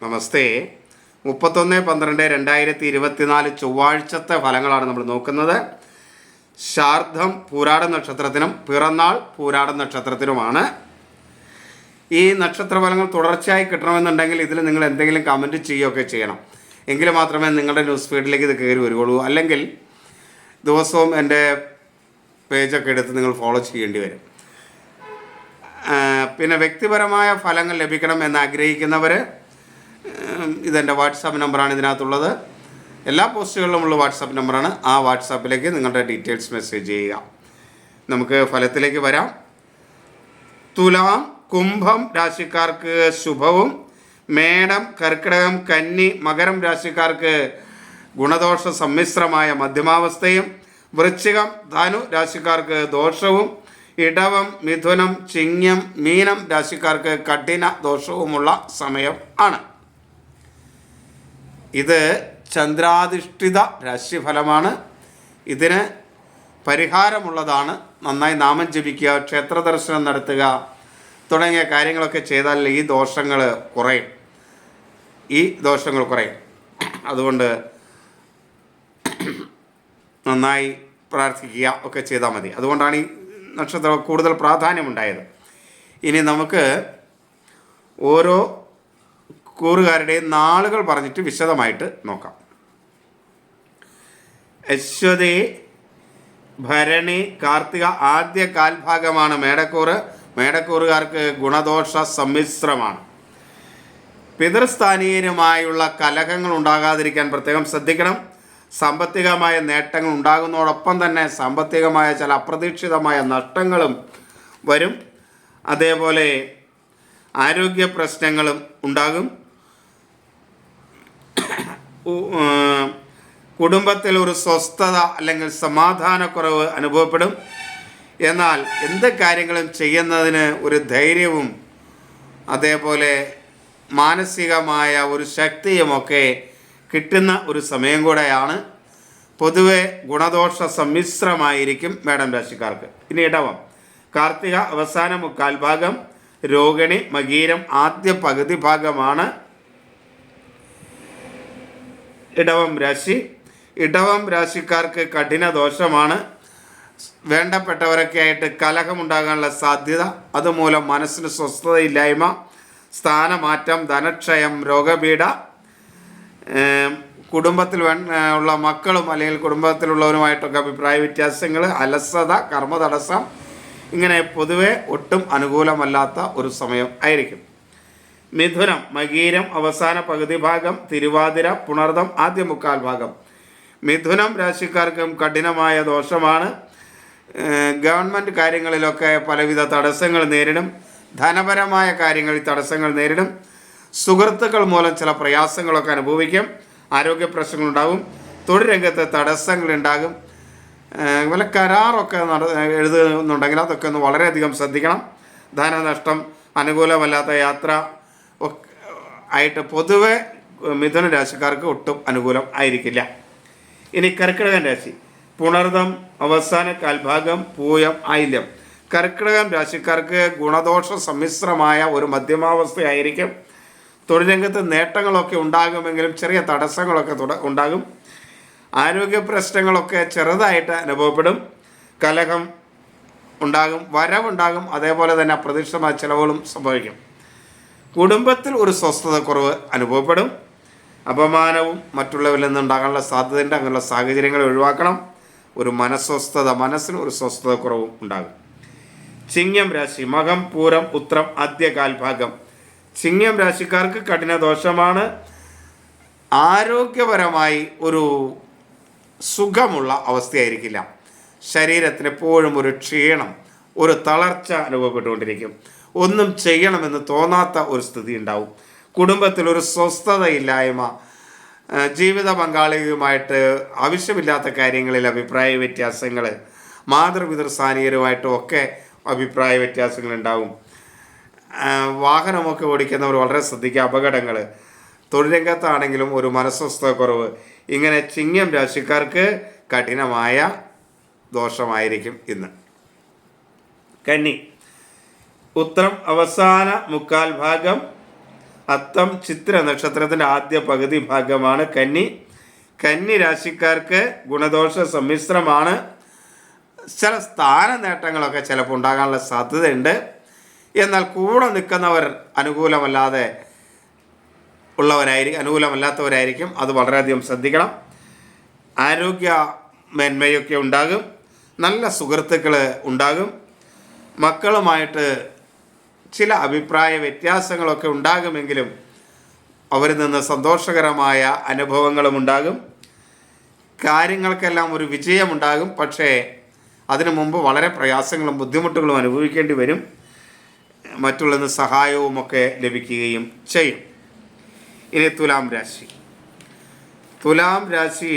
നമസ്തേ. 31/12/2024 ചൊവ്വാഴ്ചത്തെ ഫലങ്ങളാണ് നമ്മൾ നോക്കുന്നത്. ശാർദ്ധം പൂരാട നക്ഷത്രത്തിനും പിറന്നാൾ പൂരാട നക്ഷത്രത്തിനുമാണ്. ഈ നക്ഷത്ര ഫലങ്ങൾ തുടർച്ചയായി കിട്ടണമെന്നുണ്ടെങ്കിൽ ഇതിൽ നിങ്ങൾ എന്തെങ്കിലും കമൻറ്റ് ചെയ്യുകയൊക്കെ ചെയ്യണം. എങ്കിൽ മാത്രമേ നിങ്ങളുടെ ന്യൂസ് ഫീഡിലേക്ക് ഇത് കയറി വരികയുള്ളൂ. അല്ലെങ്കിൽ ദിവസവും എൻ്റെ പേജൊക്കെ എടുത്ത് നിങ്ങൾ ഫോളോ ചെയ്യേണ്ടി വരും. പിന്നെ വ്യക്തിപരമായ ഫലങ്ങൾ ലഭിക്കണം എന്ന് ആഗ്രഹിക്കുന്നവർ ഇതെൻ്റെ വാട്സാപ്പ് നമ്പറാണ് ഇതിനകത്തുള്ളത്. എല്ലാ പോസ്റ്റുകളിലുമുള്ള വാട്സാപ്പ് നമ്പറാണ്. ആ വാട്സാപ്പിലേക്ക് നിങ്ങളുടെ ഡീറ്റെയിൽസ് മെസ്സേജ് ചെയ്യുക. നമുക്ക് ഫലത്തിലേക്ക് വരാം. തുലാം കുംഭം രാശിക്കാർക്ക് ശുഭവും, മേടം കർക്കിടകം കന്നി മകരം രാശിക്കാർക്ക് ഗുണദോഷ സമ്മിശ്രമായ മധ്യമാവസ്ഥയും, വൃശ്ചികം ധനു രാശിക്കാർക്ക് ദോഷവും, ഇടവം മിഥുനം ചിങ്ങം മീനം രാശിക്കാർക്ക് കഠിന ദോഷവുമുള്ള സമയം ആണ്. ഇത് ചന്ദ്രാധിഷ്ഠിത രാശിഫലമാണ്. ഇതിന് പരിഹാരമുള്ളതാണ്. നന്നായി നാമം ജപിക്കുക, ക്ഷേത്ര ദർശനം നടത്തുക തുടങ്ങിയ കാര്യങ്ങളൊക്കെ ചെയ്താൽ ഈ ദോഷങ്ങൾ കുറയും. അതുകൊണ്ട് നന്നായി പ്രാർത്ഥിക്കുക ഒക്കെ ചെയ്താൽ മതി. അതുകൊണ്ടാണ് ഈ നക്ഷത്രം കൂടുതൽ പ്രാധാന്യമുണ്ടായത്. ഇനി നമുക്ക് ഓരോ കൂറുകാരുടെയും നാളുകൾ പറഞ്ഞിട്ട് വിശദമായിട്ട് നോക്കാം. അശ്വതി ഭരണി കാർത്തിക ആദ്യ കാൽഭാഗമാണ് മേടക്കൂറ്. മേടക്കൂറുകാർക്ക് ഗുണദോഷ സമ്മിശ്രമാണ്. പിതൃസ്ഥാനീയരുമായുള്ള കലഹങ്ങൾ ഉണ്ടാകാതിരിക്കാൻ പ്രത്യേകം ശ്രദ്ധിക്കണം. സാമ്പത്തികമായ നേട്ടങ്ങൾ ഉണ്ടാകുന്നതോടൊപ്പം തന്നെ സാമ്പത്തികമായ ചില അപ്രതീക്ഷിതമായ നഷ്ടങ്ങളും വരും. അതേപോലെ ആരോഗ്യ പ്രശ്നങ്ങളും ഉണ്ടാകും. കുടുംബത്തിൽ ഒരു സ്വസ്ഥത അല്ലെങ്കിൽ സമാധാനക്കുറവ് അനുഭവപ്പെടും. എന്നാൽ എന്ത് കാര്യങ്ങളും ചെയ്യുന്നതിന് ഒരു ധൈര്യവും അതേപോലെ മാനസികമായ ഒരു ശക്തിയുമൊക്കെ കിട്ടുന്ന ഒരു സമയം കൂടെയാണ്. പൊതുവെ ഗുണദോഷ സമ്മിശ്രമായിരിക്കും മേടം രാശിക്കാർക്ക്. ഇനി ഇടവം കാർത്തിക അവസാന മുക്കാൽ ഭാഗം, രോഹിണി മകീരം ആദ്യ പകുതി ഭാഗമാണ് ഇടവം രാശി. ഇടവം രാശിക്കാർക്ക് കഠിന ദോഷമാണ്. വേണ്ടപ്പെട്ടവരൊക്കെ ആയിട്ട് കലഹമുണ്ടാകാനുള്ള സാധ്യത, അതുമൂലം മനസ്സിന് സ്വസ്ഥതയില്ലായ്മ, സ്ഥാനമാറ്റം, ധനക്ഷയം, രോഗപീഠ, കുടുംബത്തിൽ ഉള്ള മക്കളും അല്ലെങ്കിൽ കുടുംബത്തിലുള്ളവരുമായിട്ടൊക്കെ അഭിപ്രായ വ്യത്യാസങ്ങൾ, അലസത, കർമ്മതടസ്സം, ഇങ്ങനെ പൊതുവെ ഒട്ടും അനുകൂലമല്ലാത്ത ഒരു സമയം ആയിരിക്കും. മിഥുനം മകീരം അവസാന പകുതി ഭാഗം, തിരുവാതിര പുണർദം ആദ്യ മുക്കാൽ ഭാഗം. മിഥുനം രാശിക്കാർക്കും കഠിനമായ ദോഷമാണ്. ഗവൺമെൻറ് കാര്യങ്ങളിലൊക്കെ പലവിധ തടസ്സങ്ങൾ നേരിടും. ധനപരമായ കാര്യങ്ങളിൽ തടസ്സങ്ങൾ നേരിടും. സുഹൃത്തുക്കൾ മൂലം ചില പ്രയാസങ്ങളൊക്കെ അനുഭവിക്കും. ആരോഗ്യ പ്രശ്നങ്ങളുണ്ടാകും. തൊഴിൽ രംഗത്ത് തടസ്സങ്ങളുണ്ടാകും. വല്ല കരാറൊക്കെ എഴുതുന്നുണ്ടെങ്കിൽ അതൊക്കെ ഒന്ന് വളരെയധികം ശ്രദ്ധിക്കണം. ധനനഷ്ടം, അനുകൂലമല്ലാത്ത യാത്ര ആയിട്ട് പൊതുവെ മിഥുന രാശിക്കാർക്ക് ഒട്ടും അനുകൂലം ആയിരിക്കില്ല. ഇനി കർക്കിടകൻ രാശി പുണർദം അവസാന കാൽഭാഗം, പൂയം ആയില്യം. കർക്കിടകം രാശിക്കാർക്ക് ഗുണദോഷ സമ്മിശ്രമായ ഒരു മധ്യമാവസ്ഥയായിരിക്കും. തൊഴിൽ രംഗത്ത് നേട്ടങ്ങളൊക്കെ ഉണ്ടാകുമെങ്കിലും ചെറിയ തടസ്സങ്ങളൊക്കെ ഉണ്ടാകും. ആരോഗ്യ പ്രശ്നങ്ങളൊക്കെ ചെറുതായിട്ട് അനുഭവപ്പെടും. കലഹം ഉണ്ടാകും, വരവുണ്ടാകും. അതേപോലെ തന്നെ അപ്രതീക്ഷിതമായ ചിലവുകളും സംഭവിക്കും. കുടുംബത്തിൽ ഒരു സ്വസ്ഥത കുറവ് അനുഭവപ്പെടും. അപമാനവും മറ്റുള്ളവരിൽ നിന്നുണ്ടാകാനുള്ള സാധ്യതയുണ്ട്. അങ്ങനെയുള്ള സാഹചര്യങ്ങൾ ഒഴിവാക്കണം. ഒരു മനസ്സിന് ഒരു സ്വസ്ഥത കുറവും ഉണ്ടാകും. ചിങ്ങം രാശി മകം പൂരം ഉത്രം ആദ്യ കാൽഭാഗം. ചിങ്ങം രാശിക്കാർക്ക് കഠിന ദോഷമാണ്. ആരോഗ്യപരമായി ഒരു സുഖമുള്ള അവസ്ഥയായിരിക്കില്ല. ശരീരത്തിന് എപ്പോഴും ഒരു ക്ഷീണം, ഒരു തളർച്ച അനുഭവപ്പെട്ടുകൊണ്ടിരിക്കും. ഒന്നും ചെയ്യണമെന്ന് തോന്നാത്ത ഒരു സ്ഥിതി ഉണ്ടാവും. കുടുംബത്തിൽ ഒരു സ്വസ്ഥതയില്ലായ്മ, ജീവിത പങ്കാളിയുമായിട്ട് ആവശ്യമില്ലാത്ത കാര്യങ്ങളിൽ അഭിപ്രായ വ്യത്യാസങ്ങൾ, മാതൃപിതൃസ്ഥാനീയരുമായിട്ടും ഒക്കെ അഭിപ്രായ വ്യത്യാസങ്ങളുണ്ടാവും. വാഹനമൊക്കെ ഓടിക്കുന്നവർ വളരെ ശ്രദ്ധിക്കുക. അപകടങ്ങൾ, തൊഴിൽ രംഗത്താണെങ്കിലും ഒരു മനസ്വസ്ഥത കുറവ്. ഇങ്ങനെ ചിങ്ങം രാശിക്കാർക്ക് കഠിനമായ ദോഷമായിരിക്കും ഇന്ന്. കന്നി ഉത്രം അവസാന മുക്കാൽ ഭാഗം, അത്തം ചിത്ര നക്ഷത്രത്തിൻ്റെ ആദ്യ പകുതി ഭാഗമാണ് കന്നി. കന്നി രാശിക്കാർക്ക് ഗുണദോഷ സമ്മിശ്രമാണ്. ചില സ്ഥാന നേട്ടങ്ങളൊക്കെ ചിലപ്പോൾ ഉണ്ടാകാനുള്ള സാധ്യതയുണ്ട്. എന്നാൽ കൂടെ നിൽക്കുന്നവർ അനുകൂലമല്ലാത്തവരായിരിക്കും. അത് വളരെയധികം ശ്രദ്ധിക്കണം. ആരോഗ്യ മേന്മയൊക്കെ ഉണ്ടാകും. നല്ല സുഹൃത്തുക്കൾ ഉണ്ടാകും. മക്കളുമായിട്ട് ചില അഭിപ്രായ വ്യത്യാസങ്ങളൊക്കെ ഉണ്ടാകുമെങ്കിലും അവരിൽ നിന്ന് സന്തോഷകരമായ അനുഭവങ്ങളും ഉണ്ടാകും. കാര്യങ്ങൾക്കെല്ലാം ഒരു വിജയമുണ്ടാകും. പക്ഷേ അതിനു മുമ്പ് വളരെ പ്രയാസങ്ങളും ബുദ്ധിമുട്ടുകളും അനുഭവിക്കേണ്ടി വരും. മറ്റുള്ളവരുടെ സഹായവുമൊക്കെ ലഭിക്കുകയും ചെയ്യും. ഇനി തുലാം രാശി. തുലാം രാശി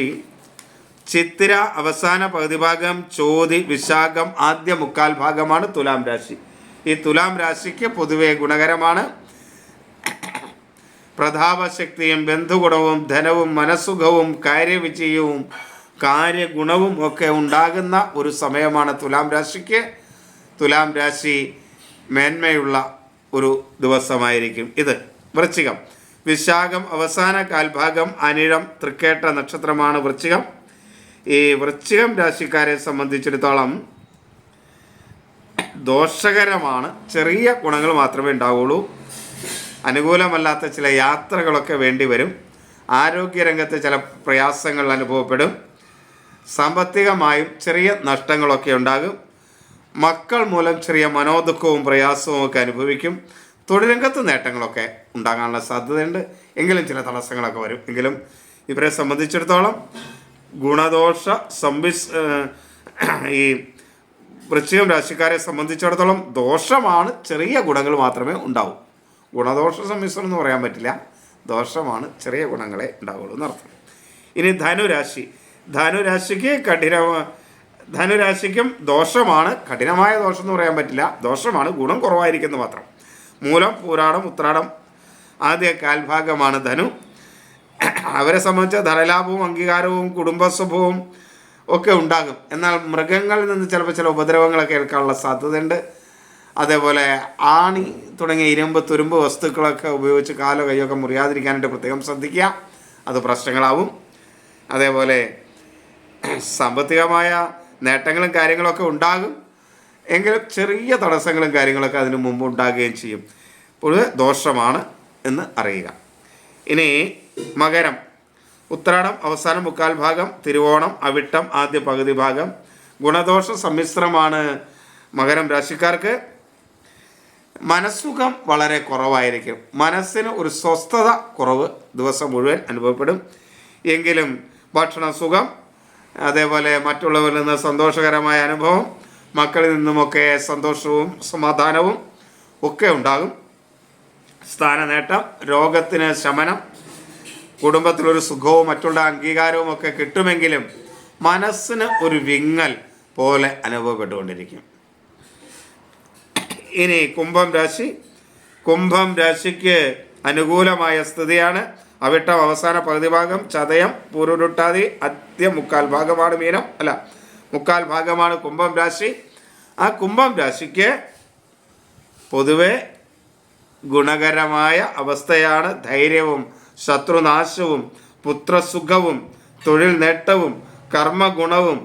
ചിത്തിര അവസാന പകുതി ഭാഗം, ചോതി വിശാഖം ആദ്യ മുക്കാൽ ഭാഗമാണ് തുലാം രാശി. ഈ തുലാം രാശിക്ക് പൊതുവെ ഗുണകരമാണ്. പ്രതാപശക്തിയും ബന്ധുഗുണവും ധനവും മനസ്സുഖവും കാര്യവിജയവും കാര്യഗുണവും ഒക്കെ ഉണ്ടാകുന്ന ഒരു സമയമാണ് തുലാം രാശിക്ക്. തുലാം രാശി മേന്മയുള്ള ഒരു ദിവസമായിരിക്കും ഇത്. വൃശ്ചികം. വിശാഖം അവസാന കാൽഭാഗം, അനിഴം തൃക്കേട്ട നക്ഷത്രമാണ് വൃശ്ചികം. ഈ വൃശ്ചികം രാശിക്കാരെ സംബന്ധിച്ചിടത്തോളം ദോഷകരമാണ്. ചെറിയ ഗുണങ്ങൾ മാത്രമേ ഉണ്ടാവുള്ളൂ. അനുകൂലമല്ലാത്ത ചില യാത്രകളൊക്കെ വേണ്ടി വരും. ആരോഗ്യരംഗത്ത് ചില പ്രയാസങ്ങൾ അനുഭവപ്പെടും. സാമ്പത്തികമായും ചെറിയ നഷ്ടങ്ങളൊക്കെ ഉണ്ടാകും. മക്കൾ മൂലം ചെറിയ മനോദുഃഖവും പ്രയാസവും ഒക്കെ അനുഭവിക്കും. തൊഴിൽ രംഗത്ത് നേട്ടങ്ങളൊക്കെ ഉണ്ടാകാനുള്ള സാധ്യതയുണ്ട്. എങ്കിലും ചില തടസ്സങ്ങളൊക്കെ വരും. എങ്കിലും ഇവരെ സംബന്ധിച്ചിടത്തോളം ഗുണദോഷ ഈ വൃശ്ചികം രാശിക്കാരെ സംബന്ധിച്ചിടത്തോളം ദോഷമാണ്. ചെറിയ ഗുണങ്ങൾ മാത്രമേ ഉണ്ടാവൂ. ഗുണദോഷ സമ്മിശ്രം എന്ന് പറയാൻ പറ്റില്ല. ദോഷമാണ്, ചെറിയ ഗുണങ്ങളെ ഉണ്ടാവുള്ളൂ എന്നർത്ഥം. ഇനി ധനുരാശി. ധനുരാശിക്കും ദോഷമാണ്. കഠിനമായ ദോഷം എന്ന് പറയാൻ പറ്റില്ല. ദോഷമാണ്, ഗുണം കുറവായിരിക്കുന്നു മാത്രം. മൂലം പൂരാടം ഉത്രാടം ആദ്യ കാൽഭാഗമാണ് ധനു. അവരെ സംബന്ധിച്ച് ധനലാഭവും അംഗീകാരവും കുടുംബസുഖവും ഒക്കെ ഉണ്ടാകും. എന്നാൽ മൃഗങ്ങളിൽ നിന്ന് ചിലപ്പോൾ ചില ഉപദ്രവങ്ങളൊക്കെ ഏൽക്കാനുള്ള സാധ്യതയുണ്ട്. അതേപോലെ ആണി തുടങ്ങിയ ഇരുമ്പ് തുരുമ്പ് വസ്തുക്കളൊക്കെ ഉപയോഗിച്ച് കാലോ കൈയൊക്കെ മുറിയാതിരിക്കാനായിട്ട് പ്രത്യേകം ശ്രദ്ധിക്കുക. അത് പ്രശ്നങ്ങളാവും. അതേപോലെ സാമ്പത്തികമായ നേട്ടങ്ങളും കാര്യങ്ങളൊക്കെ ഉണ്ടാകും. എങ്കിലും ചെറിയ തടസ്സങ്ങളും കാര്യങ്ങളൊക്കെ അതിനു മുമ്പ് ഉണ്ടാകുകയും ചെയ്യും. അപ്പോൾ ദോഷമാണ് എന്ന് അറിയുക. ഇനി മകരം. ഉത്രാടം അവസാന മുക്കാൽ ഭാഗം, തിരുവോണം അവിട്ടം ആദ്യ പകുതി ഭാഗം. ഗുണദോഷ സമ്മിശ്രമാണ് മകരം രാശിക്കാർക്ക്. മനസ്സുഖം വളരെ കുറവായിരിക്കും. മനസ്സിന് ഒരു സ്വസ്ഥത കുറവ് ദിവസം മുഴുവൻ അനുഭവപ്പെടും. എങ്കിലും ഭക്ഷണ സുഖം, അതേപോലെ മറ്റുള്ളവരിൽ നിന്ന് സന്തോഷകരമായ അനുഭവം, മക്കളിൽ നിന്നുമൊക്കെ സന്തോഷവും സമാധാനവും ഒക്കെ ഉണ്ടാകും. സ്ഥാനനേട്ടം, രോഗത്തിന് ശമനം, കുടുംബത്തിലൊരു സുഖവും മറ്റുള്ള അംഗീകാരവും ഒക്കെ കിട്ടുമെങ്കിലും മനസ്സിന് ഒരു വിങ്ങൽ പോലെ അനുഭവപ്പെട്ടുകൊണ്ടിരിക്കും. ഇനി കുംഭം രാശി. കുംഭം രാശിക്ക് അനുകൂലമായ സ്ഥിതിയാണ്. അവിട്ടം അവസാന പകുതി ഭാഗം, ചതയം പൂരുരുട്ടാതി ആദ്യ മുക്കാൽ ഭാഗമാണ് മുക്കാൽ ഭാഗമാണ് കുംഭം രാശി. ആ കുംഭം രാശിക്ക് പൊതുവെ ഗുണകരമായ അവസ്ഥയാണ്. ധൈര്യവും ശത്രുനാശവും പുത്രസുഖവും തൊഴിൽ നേട്ടവും കർമ്മഗുണവും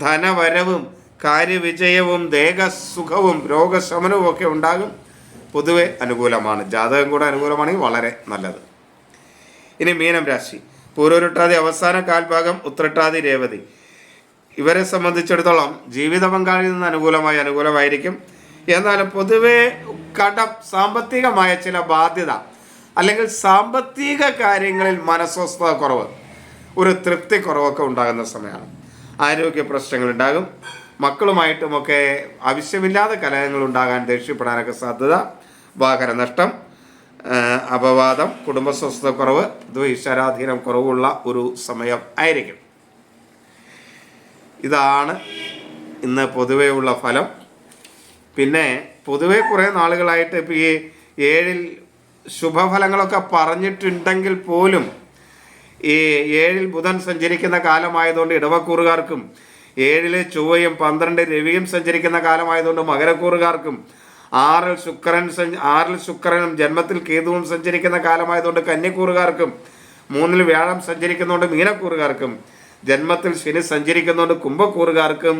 ധനവരവും കാര്യവിജയവും ദേഹസുഖവും രോഗശമനവും ഒക്കെ ഉണ്ടാകും. പൊതുവെ അനുകൂലമാണ്. ജാതകം കൂടെ അനുകൂലമാണെങ്കിൽ വളരെ നല്ലത്. ഇനി മീനം രാശി. പൂരുരുട്ടാതി അവസാന കാൽഭാഗം, ഉത്രട്ടാതി രേവതി. ഇവരെ സംബന്ധിച്ചിടത്തോളം ജീവിത പങ്കാളിയിൽ നിന്ന് അനുകൂലമായിരിക്കും. എന്നാലും പൊതുവെ കടം, സാമ്പത്തികമായ ചില ബാധ്യത അല്ലെങ്കിൽ സാമ്പത്തിക കാര്യങ്ങളിൽ മനസ്വസ്ഥത കുറവ്, ഒരു തൃപ്തി കുറവൊക്കെ ഉണ്ടാകുന്ന സമയമാണ്. ആരോഗ്യ പ്രശ്നങ്ങളുണ്ടാകും. മക്കളുമായിട്ടുമൊക്കെ ആവശ്യമില്ലാതെ കലഹങ്ങൾ ഉണ്ടാകാൻ, ദേഷ്യപ്പെടാനൊക്കെ സാധ്യത. വാഹനനഷ്ടം, അപവാദം, കുടുംബസ്വസ്ഥത കുറവ്, ഈശ്വരാധീനം കുറവുള്ള ഒരു സമയം ആയിരിക്കും. ഇതാണ് ഇന്ന് പൊതുവെയുള്ള ഫലം. പിന്നെ പൊതുവെ കുറേ നാളുകളായിട്ട് ഇപ്പോൾ ഈ 7-ൽ ശുഭഫലങ്ങളൊക്കെ പറഞ്ഞിട്ടുണ്ടെങ്കിൽ പോലും ഈ 7-ൽ ബുധൻ സഞ്ചരിക്കുന്ന കാലമായതുകൊണ്ട് ഇടവക്കൂറുകാർക്കും, 7-ൽ ചൊവ്വയും 12 രവിയും സഞ്ചരിക്കുന്ന കാലമായതുകൊണ്ട് മകരക്കൂറുകാർക്കും, ആറിൽ ശുക്രനും ജന്മത്തിൽ കേതുവും സഞ്ചരിക്കുന്ന കാലമായതുകൊണ്ട് കന്യക്കൂറുകാർക്കും, 3-ൽ വ്യാഴം സഞ്ചരിക്കുന്നതുകൊണ്ട് മീനക്കൂറുകാർക്കും, ജന്മത്തിൽ ശനി സഞ്ചരിക്കുന്നതുകൊണ്ട് കുംഭക്കൂറുകാർക്കും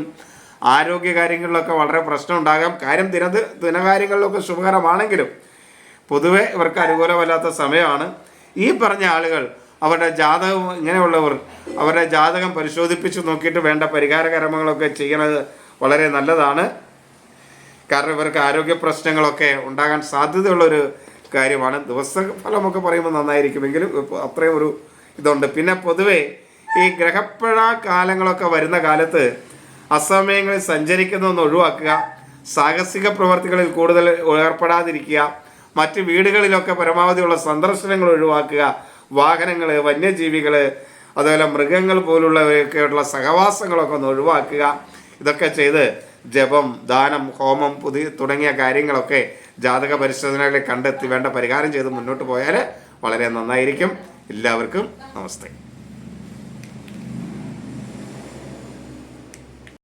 ആരോഗ്യകാര്യങ്ങളിലൊക്കെ വളരെ പ്രശ്നം ഉണ്ടാകാം. കാര്യം ദിനകാര്യങ്ങളിലൊക്കെ ശുഭകരമാണെങ്കിലും പൊതുവെ ഇവർക്ക് അനുകൂലമല്ലാത്ത സമയമാണ്. ഈ പറഞ്ഞ ആളുകൾ അവരുടെ ജാതകം, ഇങ്ങനെയുള്ളവർ അവരുടെ ജാതകം പരിശോധിപ്പിച്ച് നോക്കിയിട്ട് വേണ്ട പരിഹാര കർമ്മങ്ങളൊക്കെ ചെയ്യുന്നത് വളരെ നല്ലതാണ്. കാരണം ഇവർക്ക് ആരോഗ്യ പ്രശ്നങ്ങളൊക്കെ ഉണ്ടാകാൻ സാധ്യതയുള്ളൊരു കാര്യമാണ്. ദിവസഫലമൊക്കെ പറയുമ്പോൾ നന്നായിരിക്കുമെങ്കിലും അത്രയും ഒരു ഇതുണ്ട്. പിന്നെ പൊതുവെ ഈ ഗ്രഹപ്പിഴ കാലങ്ങളൊക്കെ വരുന്ന കാലത്ത് അസമയങ്ങളിൽ സഞ്ചരിക്കുന്നതൊന്ന് ഒഴിവാക്കുക, സാഹസിക പ്രവർത്തികളിൽ കൂടുതൽ ഏർപ്പെടാതിരിക്കുക, മറ്റ് വീടുകളിലൊക്കെ പരമാവധിയുള്ള സന്ദർശനങ്ങൾ ഒഴിവാക്കുക, വാഹനങ്ങൾ, വന്യജീവികൾ, അതുപോലെ മൃഗങ്ങൾ പോലുള്ളവയൊക്കെയുള്ള സഹവാസങ്ങളൊക്കെ ഒന്ന് ഒഴിവാക്കുക. ഇതൊക്കെ ചെയ്ത് ജപം, ദാനം, ഹോമം തുടങ്ങിയ കാര്യങ്ങളൊക്കെ ജാതക പരിശോധനകളിൽ കണ്ടെത്തി വേണ്ട പരിഹാരം ചെയ്ത് മുന്നോട്ട് പോയാൽ വളരെ നന്നായിരിക്കും. എല്ലാവർക്കും നമസ്തേ.